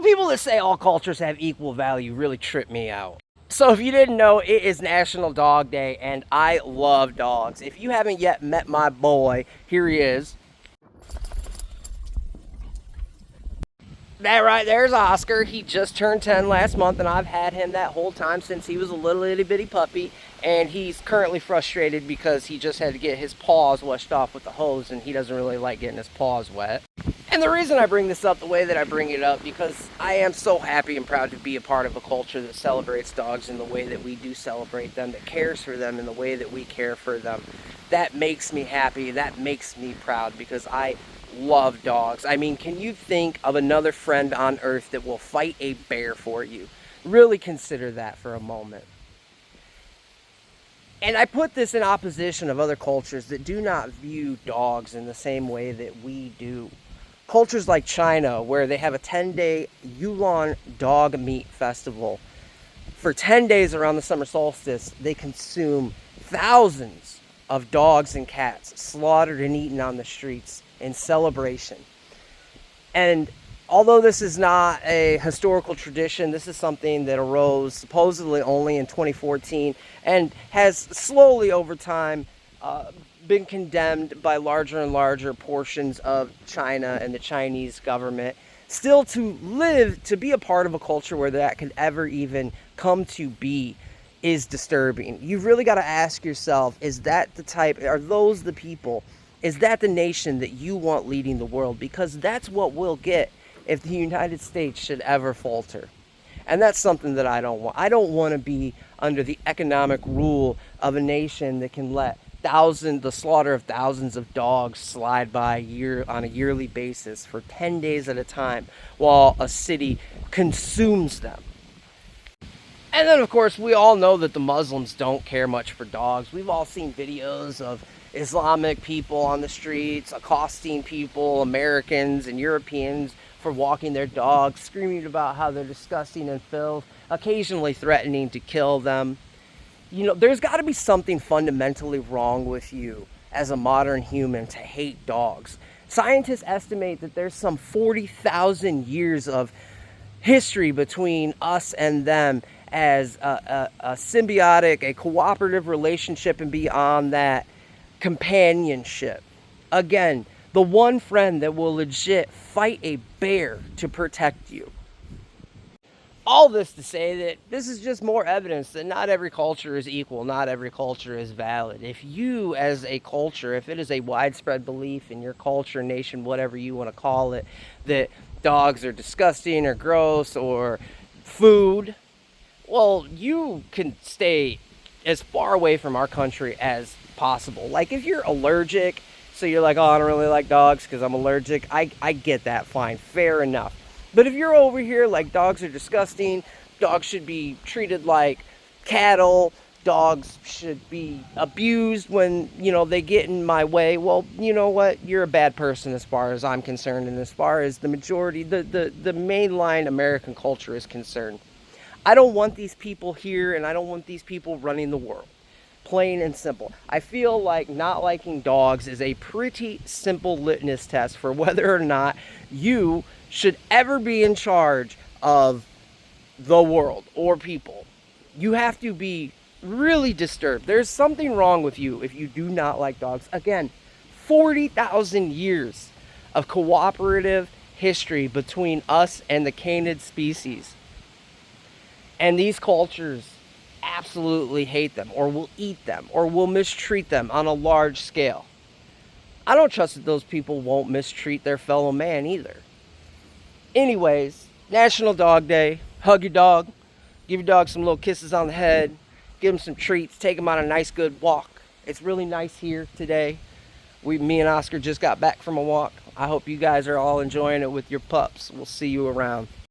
People that say all cultures have equal value really trip me out. So if you didn't know, it is National Dog Day, and I love dogs. If you haven't yet met my boy, here he is. That right there's Oscar. He just turned 10 last month, and I've had him that whole time since he was a little itty bitty puppy. And he's currently frustrated because he just had to get his paws washed off with the hose, and he doesn't really like getting his paws wet. And the reason I bring this up the way that I bring it up, because I am so happy and proud to be a part of a culture that celebrates dogs in the way that we do celebrate them, that cares for them in the way that we care for them. That makes me happy. That makes me proud, because I love dogs. I mean, can you think of another friend on earth that will fight a bear for you? Really consider that for a moment. And I put this in opposition of other cultures that do not view dogs in the same way that we do. Cultures like China, where they have a 10-day Yulin dog meat festival. For 10 days around the summer solstice, they consume thousands of dogs and cats slaughtered and eaten on the streets in celebration. And although this is not a historical tradition, this is something that arose supposedly only in 2014 and has slowly over time been condemned by larger and larger portions of China and the Chinese government. Still, to live, to be a part of a culture where that could ever even come to be is disturbing. You've really got to ask yourself, is that the type, are those the people, is that the nation that you want leading the world? Because that's what we'll get if the United States should ever falter. And that's something that I don't want. I don't want to be under the economic rule of a nation that can let the slaughter of thousands of dogs slide by on a yearly basis for 10 days at a time while a city consumes them. And then, of course, we all know that the Muslims don't care much for dogs. We've all seen videos of Islamic people on the streets accosting people, Americans and Europeans, for walking their dogs, screaming about how they're disgusting and filth, occasionally threatening to kill them. There's got to be something fundamentally wrong with you as a modern human to hate dogs. Scientists estimate that there's some 40,000 years of history between us and them as a symbiotic, a cooperative relationship, and beyond that, companionship. Again, the one friend that will legit fight a bear to protect you. All this to say that this is just more evidence that not every culture is equal, not every culture is valid. If you as a culture, if it is a widespread belief in your culture, nation, whatever you want to call it, that dogs are disgusting or gross or food, well, you can stay as far away from our country as possible. Like if you're allergic, so you're like, oh, I don't really like dogs because I'm allergic, I get that, fine, fair enough. But if you're over here like dogs are disgusting, dogs should be treated like cattle, dogs should be abused when, they get in my way, well, you know what? You're a bad person as far as I'm concerned, and as far as the majority, the mainline American culture is concerned. I don't want these people here, and I don't want these people running the world. Plain and simple. I feel like not liking dogs is a pretty simple litmus test for whether or not you should ever be in charge of the world or people. You have to be really disturbed. There's something wrong with you if you do not like dogs. Again, 40,000 years of cooperative history between us and the canid species. And these cultures absolutely hate them, or will eat them, or will mistreat them on a large scale. I don't trust that those people won't mistreat their fellow man either. Anyways, National Dog Day. Hug your dog. Give your dog some little kisses on the head. Give him some treats. Take him on a nice, good walk. It's really nice here today. Me and Oscar just got back from a walk. I hope you guys are all enjoying it with your pups. We'll see you around.